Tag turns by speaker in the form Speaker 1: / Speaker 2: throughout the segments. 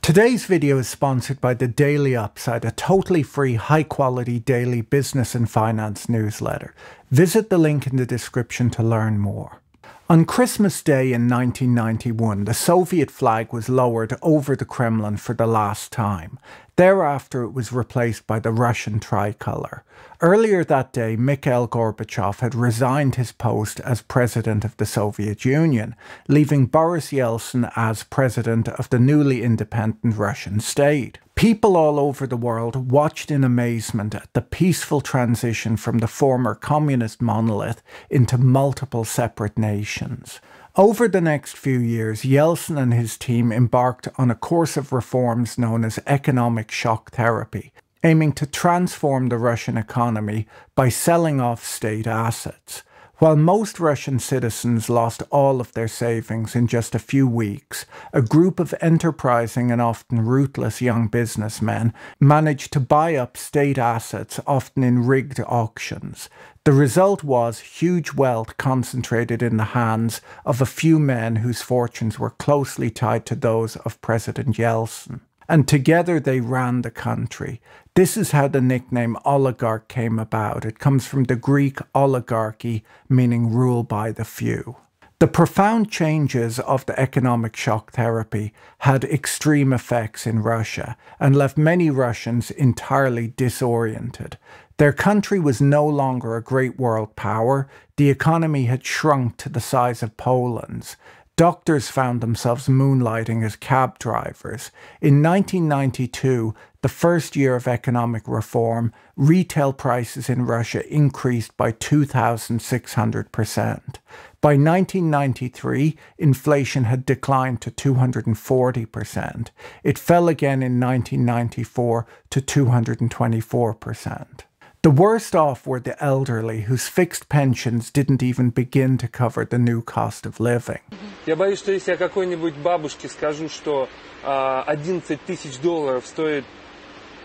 Speaker 1: Today's video is sponsored by the Daily Upside, a totally free, high-quality daily business and finance newsletter. Visit the link in the description to learn more. On Christmas Day in 1991, the Soviet flag was lowered over the Kremlin for the last time. Thereafter, it was replaced by the Russian tricolour. Earlier that day, Mikhail Gorbachev had resigned his post as president of the Soviet Union, leaving Boris Yeltsin as president of the newly independent Russian state. People all over the world watched in amazement at the peaceful transition from the former communist monolith into multiple separate nations. Over the next few years, Yeltsin and his team embarked on a course of reforms known as economic shock therapy, aiming to transform the Russian economy by selling off state assets. While most Russian citizens lost all of their savings in just a few weeks, a group of enterprising and often ruthless young businessmen managed to buy up state assets, often in rigged auctions. The result was huge wealth concentrated in the hands of a few men whose fortunes were closely tied to those of President Yeltsin. And together they ran the country. This is how the nickname Oligarch came about. It comes from the Greek oligarchy, meaning rule by the few. The profound changes of the economic shock therapy had extreme effects in Russia and left many Russians entirely disoriented. Their country was no longer a great world power. The economy had shrunk to the size of Poland's. Doctors found themselves moonlighting as cab drivers. In 1992, the first year of economic reform, retail prices in Russia increased by 2,600%. By 1993, inflation had declined to 240%. It fell again in 1994 to 224%. The worst off were the elderly, whose fixed pensions didn't even begin to cover the new cost of living.
Speaker 2: Я боюсь, что если я какой-нибудь бабушке скажу, что 11 тысяч долларов стоит...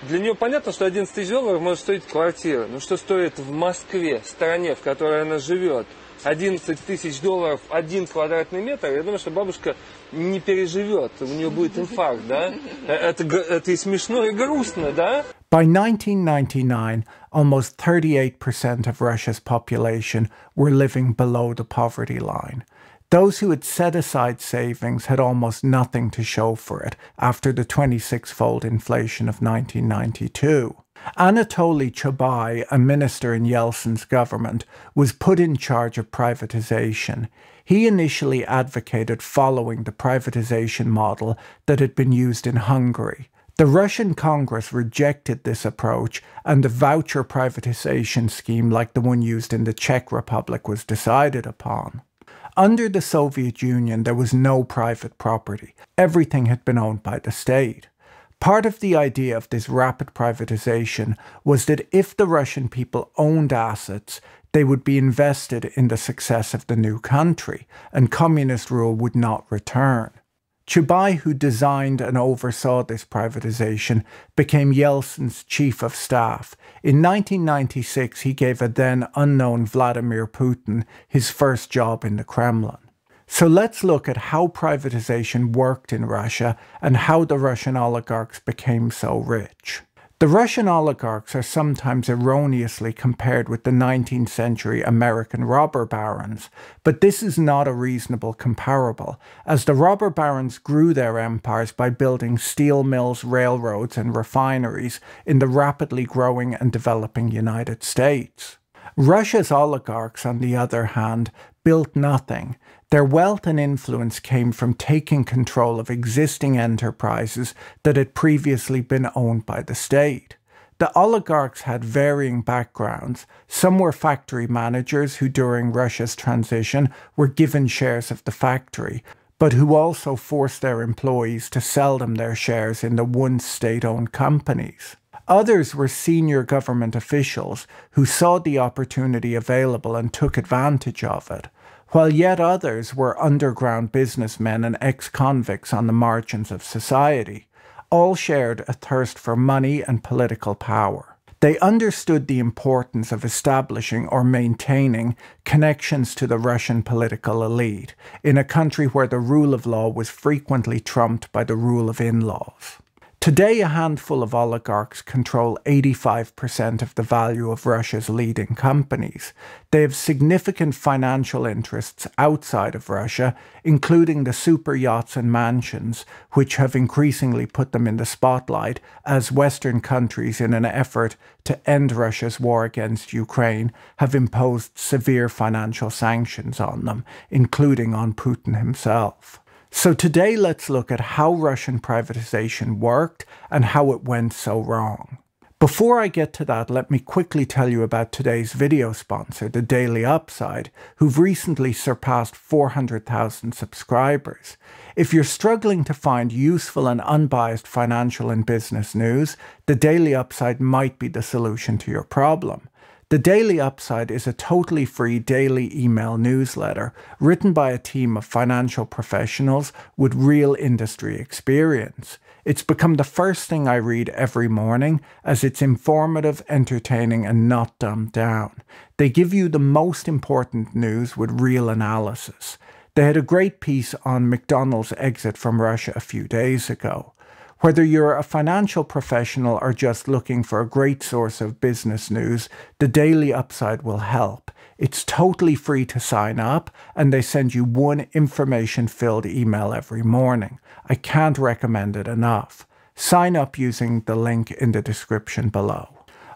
Speaker 2: Для нее понятно, что 11 тысяч долларов может стоить квартира. Но что стоит в Москве, стране, в которой она живет, 11 тысяч долларов 1 квадратный метр, я думаю, что бабушка не переживет. У нее будет инфаркт, да? Это и смешно, и грустно, да?
Speaker 1: By 1999, almost 38% of Russia's population were living below the poverty line. Those who had set aside savings had almost nothing to show for it after the 26-fold inflation of 1992. Anatoly Chabai, a minister in Yeltsin's government, was put in charge of privatization. He initially advocated following the privatization model that had been used in Hungary. The Russian Congress rejected this approach, and a voucher privatization scheme like the one used in the Czech Republic was decided upon. Under the Soviet Union, there was no private property. Everything had been owned by the state. Part of the idea of this rapid privatization was that if the Russian people owned assets, they would be invested in the success of the new country, and communist rule would not return. Chabai, who designed and oversaw this privatization, became Yeltsin's chief of staff. In 1996, he gave a then unknown Vladimir Putin his first job in the Kremlin. So let's look at how privatization worked in Russia and how the Russian oligarchs became so rich. The Russian oligarchs are sometimes erroneously compared with the 19th century American robber barons, but this is not a reasonable comparable, as the robber barons grew their empires by building steel mills, railroads, and refineries in the rapidly growing and developing United States. Russia's oligarchs, on the other hand, built nothing. Their wealth and influence came from taking control of existing enterprises that had previously been owned by the state. The oligarchs had varying backgrounds. Some were factory managers who during Russia's transition were given shares of the factory, but who also forced their employees to sell them their shares in the once state-owned companies. Others were senior government officials who saw the opportunity available and took advantage of it, while yet others were underground businessmen and ex-convicts on the margins of society. All shared a thirst for money and political power. They understood the importance of establishing or maintaining connections to the Russian political elite in a country where the rule of law was frequently trumped by the rule of in-laws. Today, a handful of oligarchs control 85% of the value of Russia's leading companies. They have significant financial interests outside of Russia, including the super yachts and mansions, which have increasingly put them in the spotlight as Western countries, in an effort to end Russia's war against Ukraine, have imposed severe financial sanctions on them, including on Putin himself. So today let's look at how Russian privatization worked and how it went so wrong. Before I get to that, let me quickly tell you about today's video sponsor, The Daily Upside, who've recently surpassed 400,000 subscribers. If you're struggling to find useful and unbiased financial and business news, The Daily Upside might be the solution to your problem. The Daily Upside is a totally free daily email newsletter written by a team of financial professionals with real industry experience. It's become the first thing I read every morning as it's informative, entertaining, and not dumbed down. They give you the most important news with real analysis. They had a great piece on McDonald's exit from Russia a few days ago. Whether you're a financial professional or just looking for a great source of business news, The Daily Upside will help. It's totally free to sign up, and they send you one information-filled email every morning. I can't recommend it enough. Sign up using the link in the description below.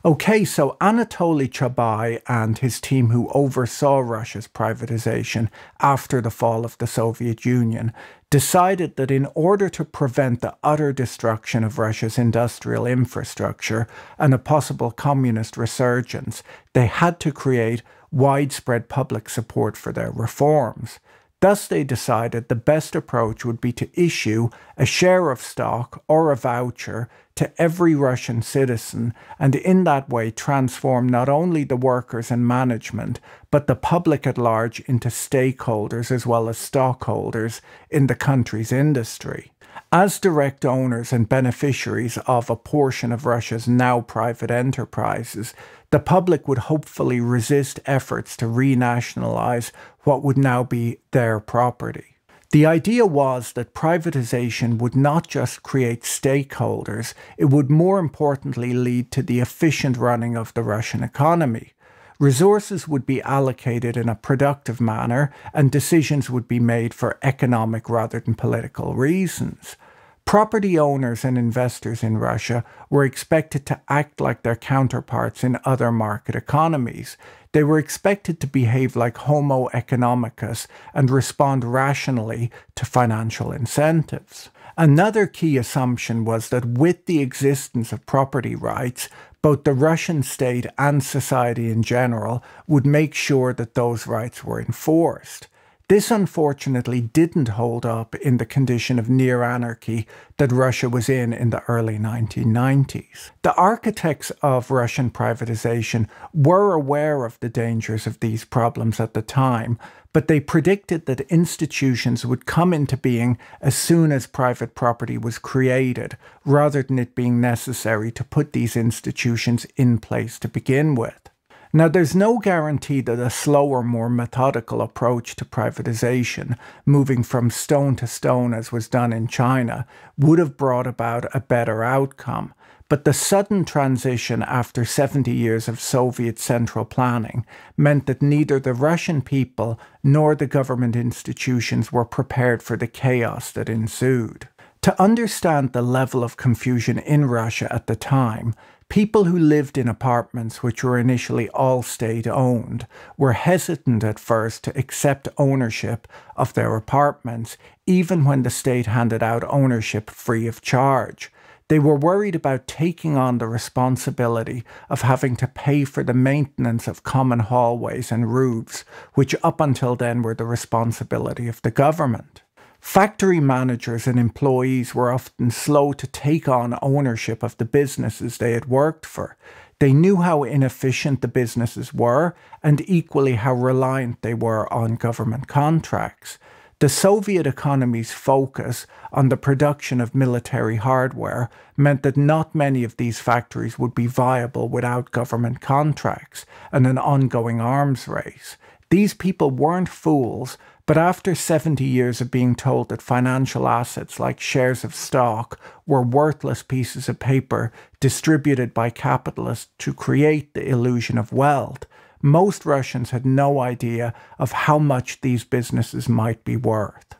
Speaker 1: Okay, so Anatoly Chabai and his team, who oversaw Russia's privatization after the fall of the Soviet Union, decided that in order to prevent the utter destruction of Russia's industrial infrastructure and a possible communist resurgence, they had to create widespread public support for their reforms. Thus, they decided the best approach would be to issue a share of stock or a voucher to every Russian citizen, and in that way transform not only the workers and management, but the public at large into stakeholders as well as stockholders in the country's industry. As direct owners and beneficiaries of a portion of Russia's now private enterprises, the public would hopefully resist efforts to renationalize what would now be their property. The idea was that privatization would not just create stakeholders, it would more importantly lead to the efficient running of the Russian economy. Resources would be allocated in a productive manner, and decisions would be made for economic rather than political reasons. Property owners and investors in Russia were expected to act like their counterparts in other market economies. They were expected to behave like Homo economicus and respond rationally to financial incentives. Another key assumption was that with the existence of property rights, both the Russian state and society in general would make sure that those rights were enforced. This unfortunately didn't hold up in the condition of near anarchy that Russia was in the early 1990s. The architects of Russian privatization were aware of the dangers of these problems at the time, but they predicted that institutions would come into being as soon as private property was created, rather than it being necessary to put these institutions in place to begin with. Now, there's no guarantee that a slower, more methodical approach to privatization, moving from stone to stone as was done in China, would have brought about a better outcome. But the sudden transition after 70 years of Soviet central planning meant that neither the Russian people nor the government institutions were prepared for the chaos that ensued. To understand the level of confusion in Russia at the time, people who lived in apartments which were initially all state-owned were hesitant at first to accept ownership of their apartments, even when the state handed out ownership free of charge. They were worried about taking on the responsibility of having to pay for the maintenance of common hallways and roofs, which up until then were the responsibility of the government. Factory managers and employees were often slow to take on ownership of the businesses they had worked for. They knew how inefficient the businesses were and equally how reliant they were on government contracts. The Soviet economy's focus on the production of military hardware meant that not many of these factories would be viable without government contracts and an ongoing arms race. These people weren't fools, but after 70 years of being told that financial assets like shares of stock were worthless pieces of paper distributed by capitalists to create the illusion of wealth, most Russians had no idea of how much these businesses might be worth.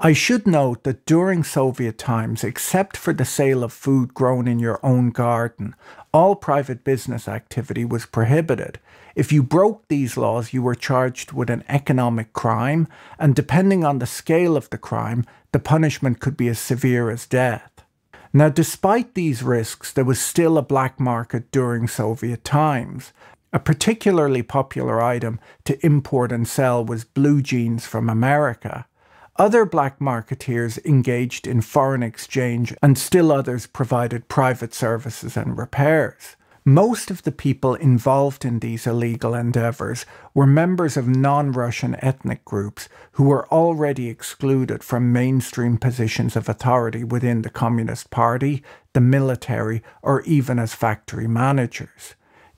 Speaker 1: I should note that during Soviet times, except for the sale of food grown in your own garden, all private business activity was prohibited. If you broke these laws, you were charged with an economic crime, and depending on the scale of the crime, the punishment could be as severe as death. Now, despite these risks, there was still a black market during Soviet times. A particularly popular item to import and sell was blue jeans from America. Other black marketeers engaged in foreign exchange, and still others provided private services and repairs. Most of the people involved in these illegal endeavors were members of non-Russian ethnic groups who were already excluded from mainstream positions of authority within the Communist Party, the military, or even as factory managers.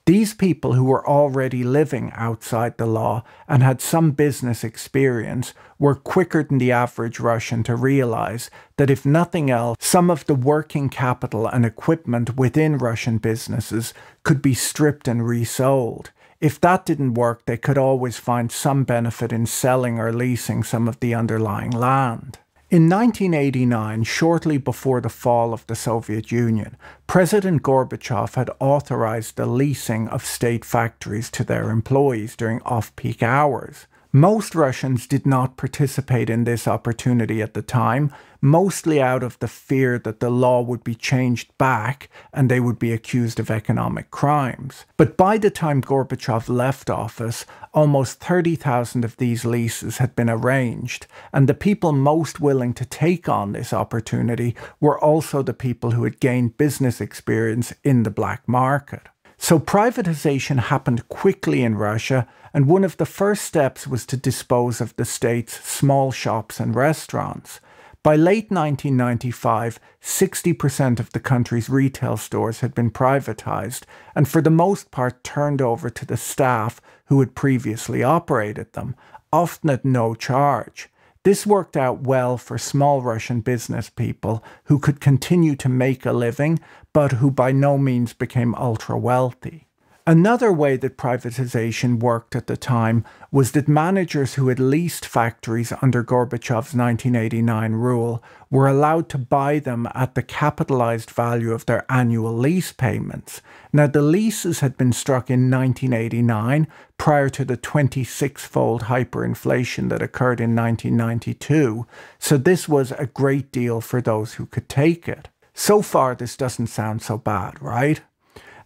Speaker 1: These people, who were already living outside the law and had some business experience, were quicker than the average Russian to realize that if nothing else, some of the working capital and equipment within Russian businesses could be stripped and resold. If that didn't work, they could always find some benefit in selling or leasing some of the underlying land. In 1989, shortly before the fall of the Soviet Union, President Gorbachev had authorized the leasing of state factories to their employees during off-peak hours. Most Russians did not participate in this opportunity at the time, mostly out of the fear that the law would be changed back and they would be accused of economic crimes. But by the time Gorbachev left office, almost 30,000 of these leases had been arranged, and the people most willing to take on this opportunity were also the people who had gained business experience in the black market. So privatization happened quickly in Russia, and one of the first steps was to dispose of the state's small shops and restaurants. By late 1995, 60% of the country's retail stores had been privatized, and for the most part turned over to the staff who had previously operated them, often at no charge. This worked out well for small Russian business people who could continue to make a living, but who by no means became ultra-wealthy. Another way that privatization worked at the time was that managers who had leased factories under Gorbachev's 1989 rule were allowed to buy them at the capitalized value of their annual lease payments. Now, the leases had been struck in 1989, prior to the 26-fold hyperinflation that occurred in 1992, so this was a great deal for those who could take it. So far, this doesn't sound so bad, right?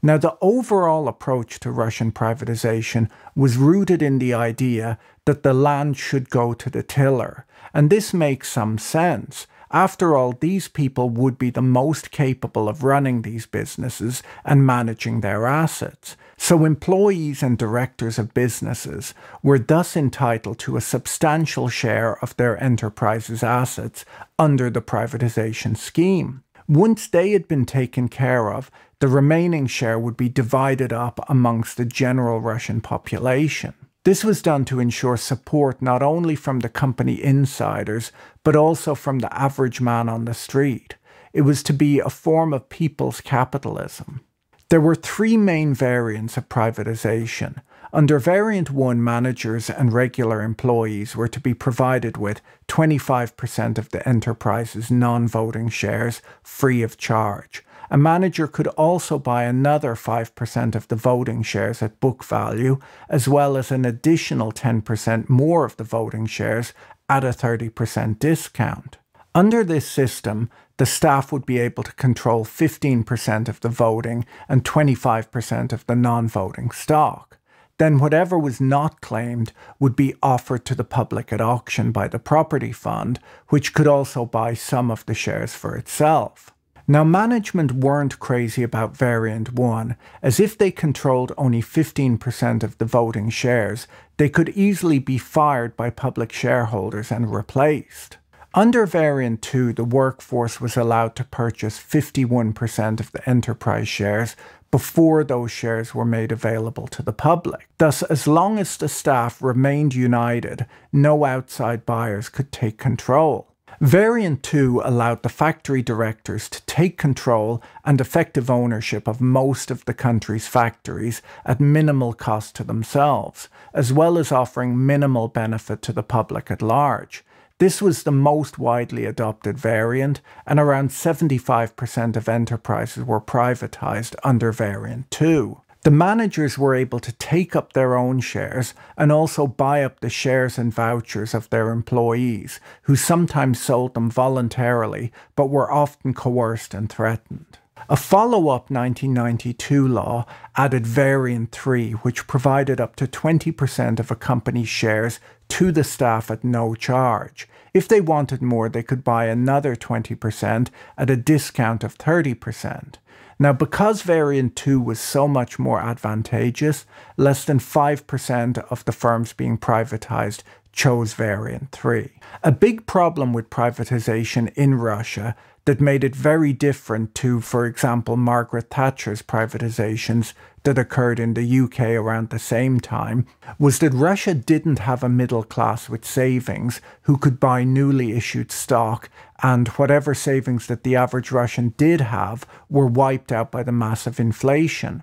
Speaker 1: Now, the overall approach to Russian privatization was rooted in the idea that the land should go to the tiller, and this makes some sense. After all, these people would be the most capable of running these businesses and managing their assets. So employees and directors of businesses were thus entitled to a substantial share of their enterprise's assets under the privatization scheme. Once they had been taken care of, the remaining share would be divided up amongst the general Russian population. This was done to ensure support not only from the company insiders, but also from the average man on the street. It was to be a form of people's capitalism. There were three main variants of privatization. Under Variant 1, managers and regular employees were to be provided with 25% of the enterprise's non-voting shares free of charge. A manager could also buy another 5% of the voting shares at book value, as well as an additional 10% more of the voting shares at a 30% discount. Under this system, the staff would be able to control 15% of the voting and 25% of the non-voting stock. Then whatever was not claimed would be offered to the public at auction by the property fund, which could also buy some of the shares for itself. Now, management weren't crazy about Variant 1, as if they controlled only 15% of the voting shares, they could easily be fired by public shareholders and replaced. Under Variant 2, the workforce was allowed to purchase 51% of the enterprise shares before those shares were made available to the public. Thus, as long as the staff remained united, no outside buyers could take control. Variant 2 allowed the factory directors to take control and effective ownership of most of the country's factories at minimal cost to themselves, as well as offering minimal benefit to the public at large. This was the most widely adopted variant, and around 75% of enterprises were privatized under Variant 2. The managers were able to take up their own shares and also buy up the shares and vouchers of their employees, who sometimes sold them voluntarily but were often coerced and threatened. A follow-up 1992 law added Variant 3, which provided up to 20% of a company's shares to the staff at no charge. If they wanted more, they could buy another 20% at a discount of 30%. Now, because Variant 2 was so much more advantageous, less than 5% of the firms being privatized chose Variant 3. A big problem with privatization in Russia that made it very different to, for example, Margaret Thatcher's privatizations that occurred in the UK around the same time, was that Russia didn't have a middle class with savings who could buy newly issued stock, and whatever savings that the average Russian did have were wiped out by the massive inflation.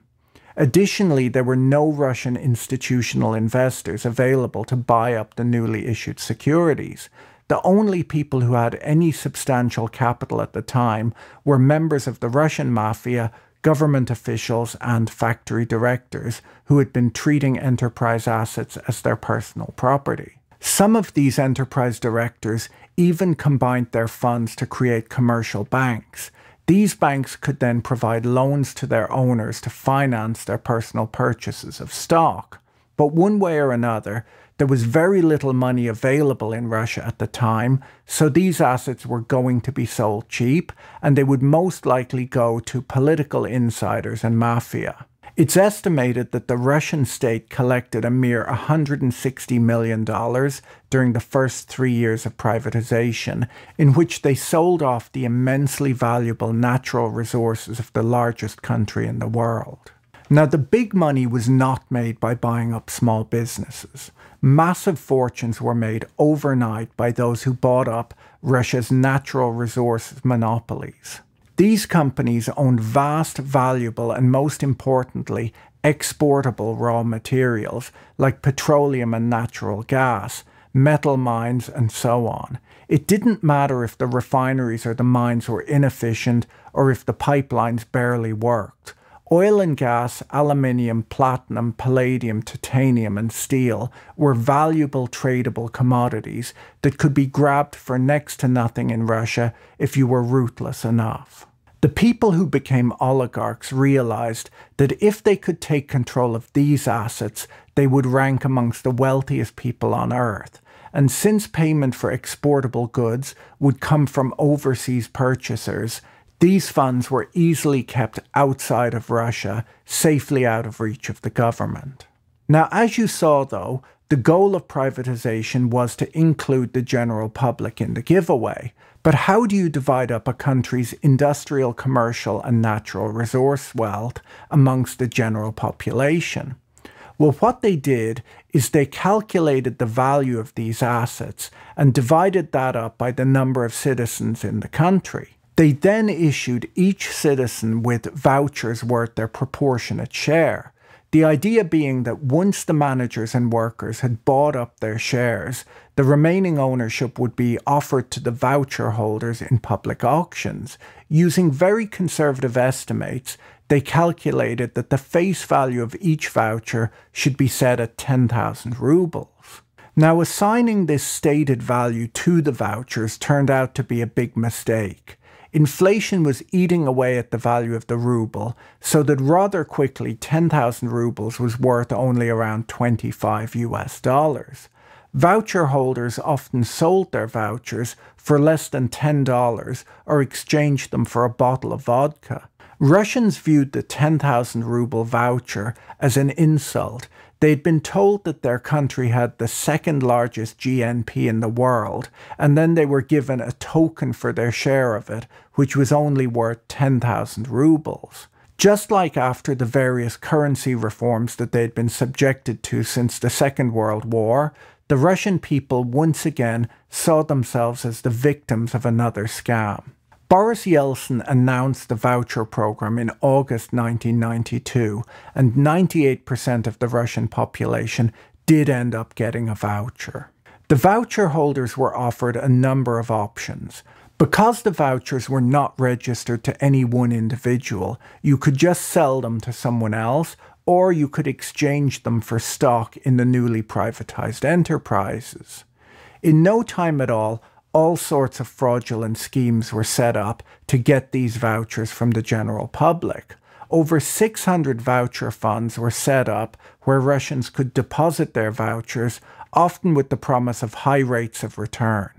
Speaker 1: Additionally, there were no Russian institutional investors available to buy up the newly issued securities. The only people who had any substantial capital at the time were members of the Russian mafia, government officials, and factory directors who had been treating enterprise assets as their personal property. Some of these enterprise directors even combined their funds to create commercial banks. These banks could then provide loans to their owners to finance their personal purchases of stock. But one way or another, there was very little money available in Russia at the time, so these assets were going to be sold cheap, and they would most likely go to political insiders and mafia. It's estimated that the Russian state collected a mere $160 million during the first 3 years of privatization, in which they sold off the immensely valuable natural resources of the largest country in the world. Now, the big money was not made by buying up small businesses. Massive fortunes were made overnight by those who bought up Russia's natural resources monopolies. These companies owned vast, valuable, and most importantly, exportable raw materials like petroleum and natural gas, metal mines, and so on. It didn't matter if the refineries or the mines were inefficient or if the pipelines barely worked. Oil and gas, aluminium, platinum, palladium, titanium, and steel were valuable tradable commodities that could be grabbed for next to nothing in Russia if you were ruthless enough. The people who became oligarchs realized that if they could take control of these assets, they would rank amongst the wealthiest people on earth. And since payment for exportable goods would come from overseas purchasers, these funds were easily kept outside of Russia, safely out of reach of the government. Now, as you saw though, the goal of privatization was to include the general public in the giveaway. But how do you divide up a country's industrial, commercial, and natural resource wealth amongst the general population? Well, what they did is they calculated the value of these assets and divided that up by the number of citizens in the country. They then issued each citizen with vouchers worth their proportionate share. The idea being that once the managers and workers had bought up their shares, the remaining ownership would be offered to the voucher holders in public auctions. Using very conservative estimates, they calculated that the face value of each voucher should be set at 10,000 rubles. Now, assigning this stated value to the vouchers turned out to be a big mistake. Inflation was eating away at the value of the ruble, so that rather quickly 10,000 rubles was worth only around 25 US dollars. Voucher holders often sold their vouchers for less than $10 or exchanged them for a bottle of vodka. Russians viewed the 10,000 ruble voucher as an insult. They'd been told that their country had the second largest GNP in the world, and then they were given a token for their share of it, which was only worth 10,000 rubles. Just like after the various currency reforms that they'd been subjected to since the Second World War, the Russian people once again saw themselves as the victims of another scam. Boris Yeltsin announced the Voucher Program in August 1992, and 98% of the Russian population did end up getting a voucher. The voucher holders were offered a number of options. Because the vouchers were not registered to any one individual, you could just sell them to someone else, or you could exchange them for stock in the newly privatized enterprises. In no time at all sorts of fraudulent schemes were set up to get these vouchers from the general public. Over 600 voucher funds were set up where Russians could deposit their vouchers, often with the promise of high rates of return.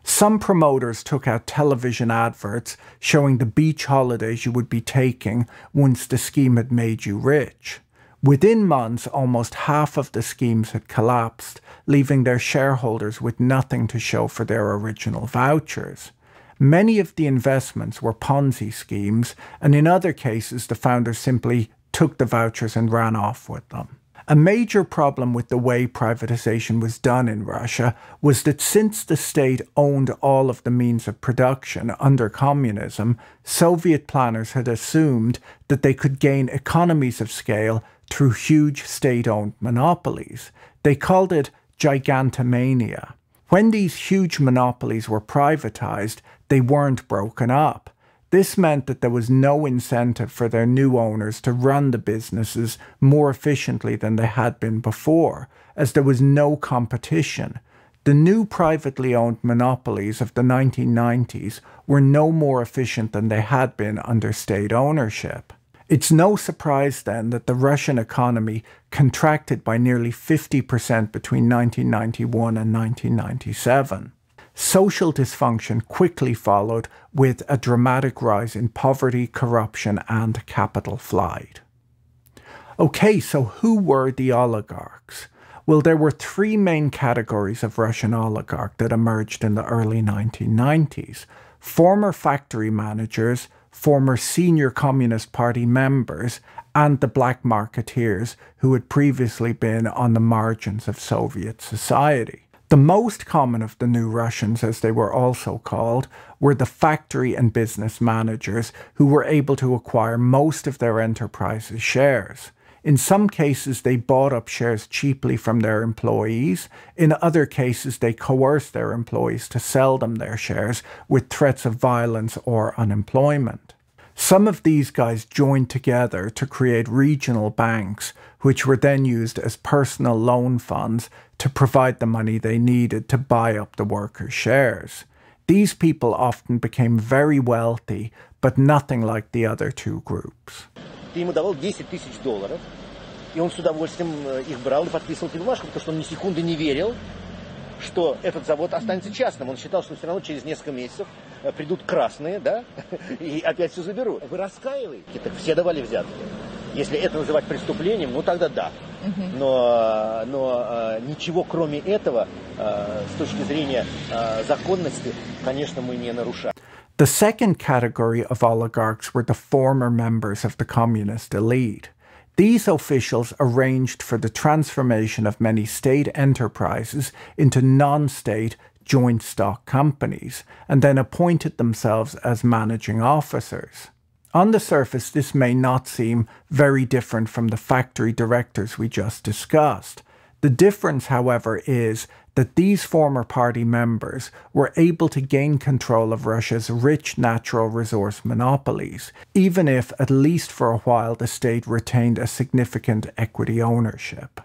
Speaker 1: Some promoters took out television adverts showing the beach holidays you would be taking once the scheme had made you rich. Within months, almost half of the schemes had collapsed, leaving their shareholders with nothing to show for their original vouchers. Many of the investments were Ponzi schemes, and in other cases the founders simply took the vouchers and ran off with them. A major problem with the way privatization was done in Russia was that since the state owned all of the means of production under communism, Soviet planners had assumed that they could gain economies of scale through huge state-owned monopolies. They called it gigantomania. When these huge monopolies were privatized, they weren't broken up. This meant that there was no incentive for their new owners to run the businesses more efficiently than they had been before, as there was no competition. The new privately owned monopolies of the 1990s were no more efficient than they had been under state ownership. It's no surprise then that the Russian economy contracted by nearly 50% between 1991 and 1997. Social dysfunction quickly followed with a dramatic rise in poverty, corruption, and capital flight. Okay, so who were the oligarchs? Well, there were three main categories of Russian oligarch that emerged in the early 1990s. Former factory managers, former senior Communist Party members, and the Black Marketeers, who had previously been on the margins of Soviet society. The most common of the new Russians, as they were also called, were the factory and business managers who were able to acquire most of their enterprise's shares. In some cases, they bought up shares cheaply from their employees. In other cases, they coerced their employees to sell them their shares with threats of violence or unemployment. Some of these guys joined together to create regional banks, which were then used as personal loan funds to provide the money they needed to buy up the workers' shares. These people often became very wealthy, but nothing like the other two groups.
Speaker 3: Ты ему давал $10 000, и он с удовольствием их брал и подписывал эти бумажки, потому что он ни секунды не верил, что этот завод останется частным. Он считал, что все равно через несколько месяцев придут красные, да, и опять все заберут. Вы раскаиваетесь? Так все давали взятки. Если это называть преступлением, ну тогда да. Но ничего кроме этого, с точки зрения законности, конечно, мы не нарушаем.
Speaker 1: The second category of oligarchs were the former members of the communist elite. These officials arranged for the transformation of many state enterprises into non-state joint stock companies, and then appointed themselves as managing officers. On the surface, this may not seem very different from the factory directors we just discussed. The difference, however, is that these former party members were able to gain control of Russia's rich natural resource monopolies, even if, at least for a while, the state retained a significant equity ownership.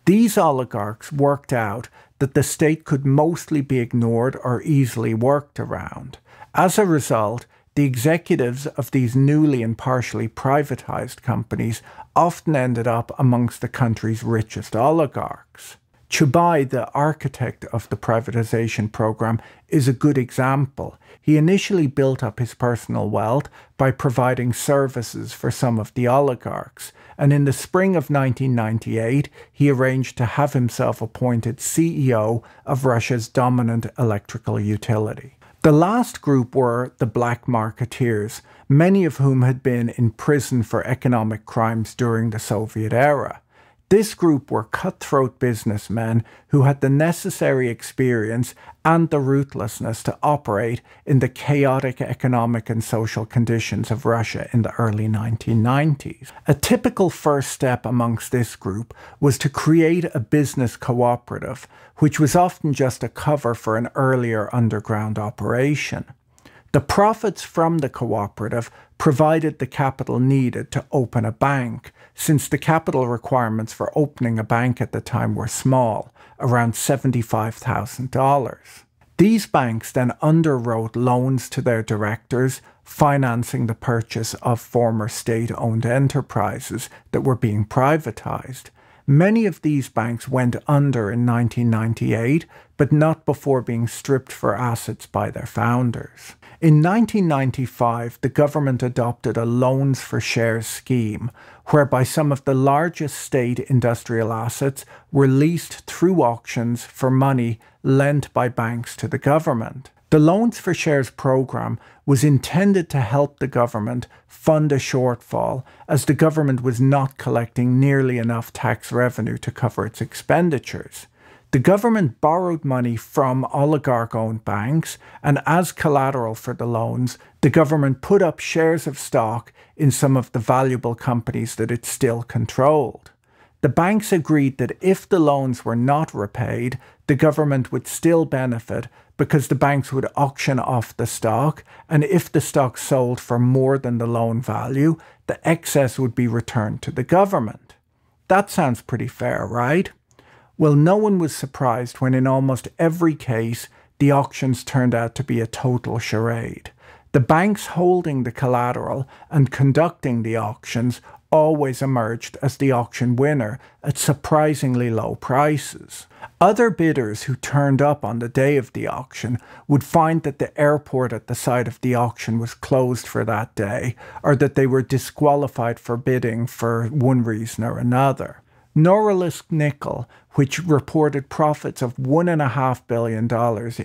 Speaker 1: These oligarchs worked out that the state could mostly be ignored or easily worked around. As a result, the executives of these newly and partially privatized companies often ended up amongst the country's richest oligarchs. Chubais, the architect of the privatization program, is a good example. He initially built up his personal wealth by providing services for some of the oligarchs, and in the spring of 1998, he arranged to have himself appointed CEO of Russia's dominant electrical utility. The last group were the Black Marketeers, many of whom had been in prison for economic crimes during the Soviet era. This group were cutthroat businessmen who had the necessary experience and the ruthlessness to operate in the chaotic economic and social conditions of Russia in the early 1990s. A typical first step amongst this group was to create a business cooperative, which was often just a cover for an earlier underground operation. The profits from the cooperative provided the capital needed to open a bank, since the capital requirements for opening a bank at the time were small, around $75,000. These banks then underwrote loans to their directors, financing the purchase of former state-owned enterprises that were being privatized. Many of these banks went under in 1998, but not before being stripped for assets by their founders. In 1995, the government adopted a loans for shares scheme, whereby some of the largest state industrial assets were leased through auctions for money lent by banks to the government. The Loans for Shares program was intended to help the government fund a shortfall, as the government was not collecting nearly enough tax revenue to cover its expenditures. The government borrowed money from oligarch-owned banks, and as collateral for the loans, the government put up shares of stock in some of the valuable companies that it still controlled. The banks agreed that if the loans were not repaid, the government would still benefit because the banks would auction off the stock, and if the stock sold for more than the loan value, the excess would be returned to the government. That sounds pretty fair, right? Well, no one was surprised when in almost every case, the auctions turned out to be a total charade. The banks holding the collateral and conducting the auctions always emerged as the auction winner at surprisingly low prices. Other bidders who turned up on the day of the auction would find that the airport at the site of the auction was closed for that day, or that they were disqualified for bidding for one reason or another. Norilsk Nickel, which reported profits of $1.5 billion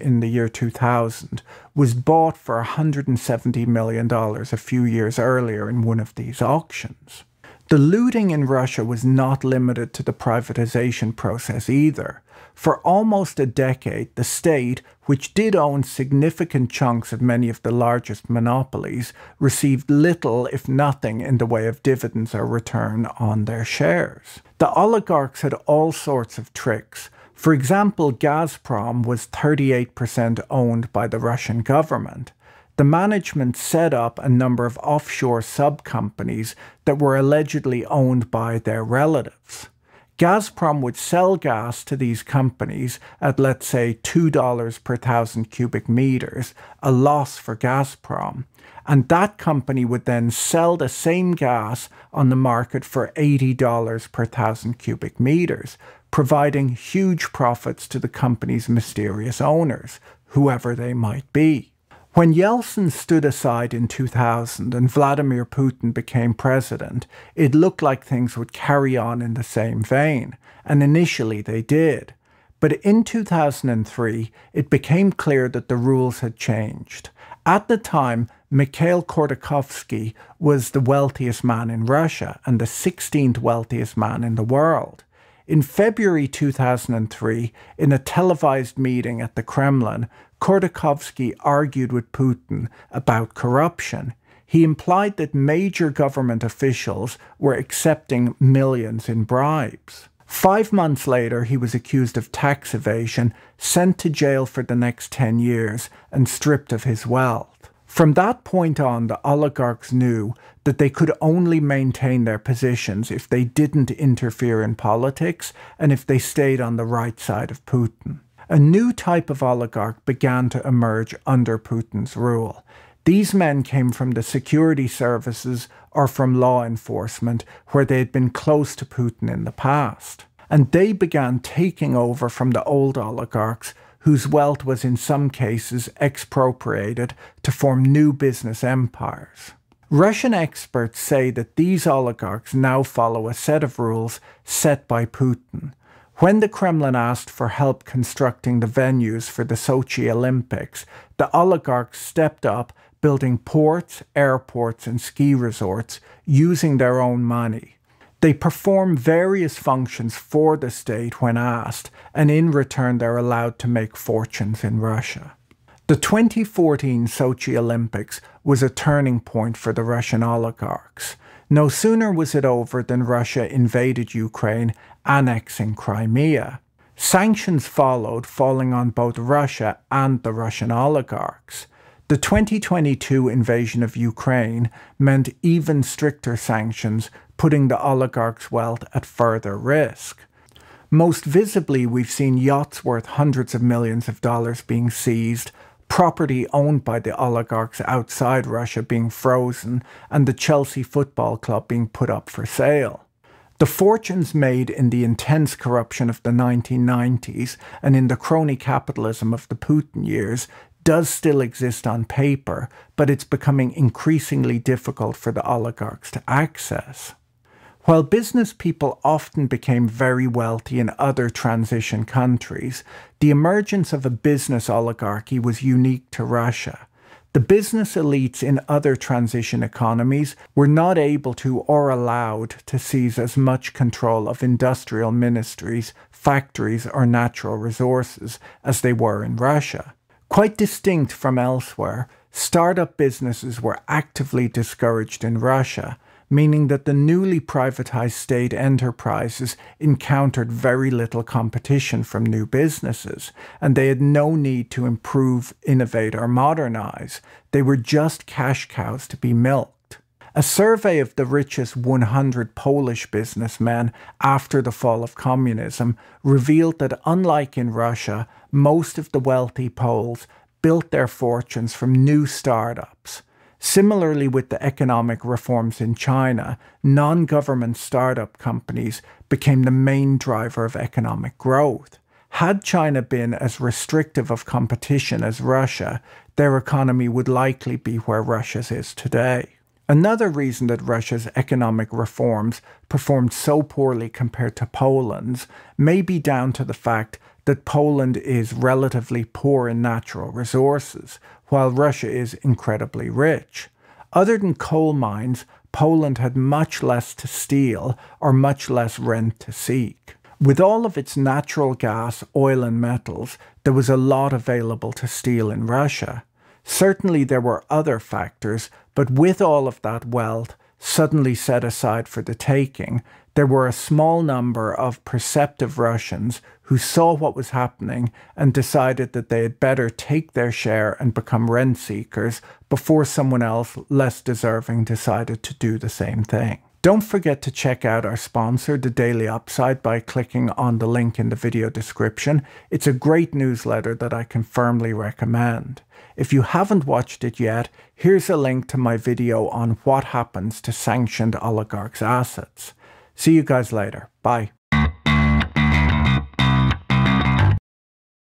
Speaker 1: in the year 2000, was bought for $170 million a few years earlier in one of these auctions. The looting in Russia was not limited to the privatization process either. For almost a decade, the state, which did own significant chunks of many of the largest monopolies, received little, if nothing, in the way of dividends or return on their shares. The oligarchs had all sorts of tricks. For example, Gazprom was 38% owned by the Russian government. The management set up a number of offshore sub-companies that were allegedly owned by their relatives. Gazprom would sell gas to these companies at, let's say, $2 per 1,000 cubic meters, a loss for Gazprom. And that company would then sell the same gas on the market for $80 per 1,000 cubic meters, providing huge profits to the company's mysterious owners, whoever they might be. When Yeltsin stood aside in 2000 and Vladimir Putin became president, it looked like things would carry on in the same vein, and initially they did. But in 2003, it became clear that the rules had changed. At the time, Mikhail Khodorkovsky was the wealthiest man in Russia and the 16th wealthiest man in the world. In February 2003, in a televised meeting at the Kremlin, Khodorkovsky argued with Putin about corruption. He implied that major government officials were accepting millions in bribes. 5 months later, he was accused of tax evasion, sent to jail for the next 10 years, and stripped of his wealth. From that point on, the oligarchs knew that they could only maintain their positions if they didn't interfere in politics and if they stayed on the right side of Putin. A new type of oligarch began to emerge under Putin's rule. These men came from the security services or from law enforcement, where they had been close to Putin in the past. and they began taking over from the old oligarchs, whose wealth was in some cases expropriated to form new business empires. Russian experts say that these oligarchs now follow a set of rules set by Putin. When the Kremlin asked for help constructing the venues for the Sochi Olympics, the oligarchs stepped up, building ports, airports, and ski resorts using their own money. They perform various functions for the state when asked, and in return they're allowed to make fortunes in Russia. The 2014 Sochi Olympics was a turning point for the Russian oligarchs. No sooner was it over than Russia invaded Ukraine, annexing Crimea. Sanctions followed, falling on both Russia and the Russian oligarchs. The 2022 invasion of Ukraine meant even stricter sanctions, putting the oligarchs' wealth at further risk. Most visibly, we've seen yachts worth hundreds of millions of dollars being seized, property owned by the oligarchs outside Russia being frozen, and the Chelsea Football Club being put up for sale. The fortunes made in the intense corruption of the 1990s and in the crony capitalism of the Putin years does still exist on paper, but it's becoming increasingly difficult for the oligarchs to access. While business people often became very wealthy in other transition countries, the emergence of a business oligarchy was unique to Russia. The business elites in other transition economies were not able to or allowed to seize as much control of industrial ministries, factories, or natural resources as they were in Russia. Quite distinct from elsewhere, startup businesses were actively discouraged in Russia, meaning that the newly privatized state enterprises encountered very little competition from new businesses, and they had no need to improve, innovate, or modernize. They were just cash cows to be milked. A survey of the richest 100 Polish businessmen after the fall of communism revealed that, unlike in Russia, most of the wealthy Poles built their fortunes from new startups. Similarly, with the economic reforms in China, non-government startup companies became the main driver of economic growth. Had China been as restrictive of competition as Russia, their economy would likely be where Russia's is today. Another reason that Russia's economic reforms performed so poorly compared to Poland's may be down to the fact that Poland is relatively poor in natural resources, while Russia is incredibly rich. Other than coal mines, Poland had much less to steal or much less rent to seek. With all of its natural gas, oil and metals, there was a lot available to steal in Russia. Certainly there were other factors, but with all of that wealth suddenly set aside for the taking, there were a small number of perceptive Russians who saw what was happening and decided that they had better take their share and become rent seekers before someone else less deserving decided to do the same thing. Don't forget to check out our sponsor, The Daily Upside, by clicking on the link in the video description. It's a great newsletter that I can firmly recommend. If you haven't watched it yet, here's a link to my video on what happens to sanctioned oligarchs' assets. See you guys later. Bye.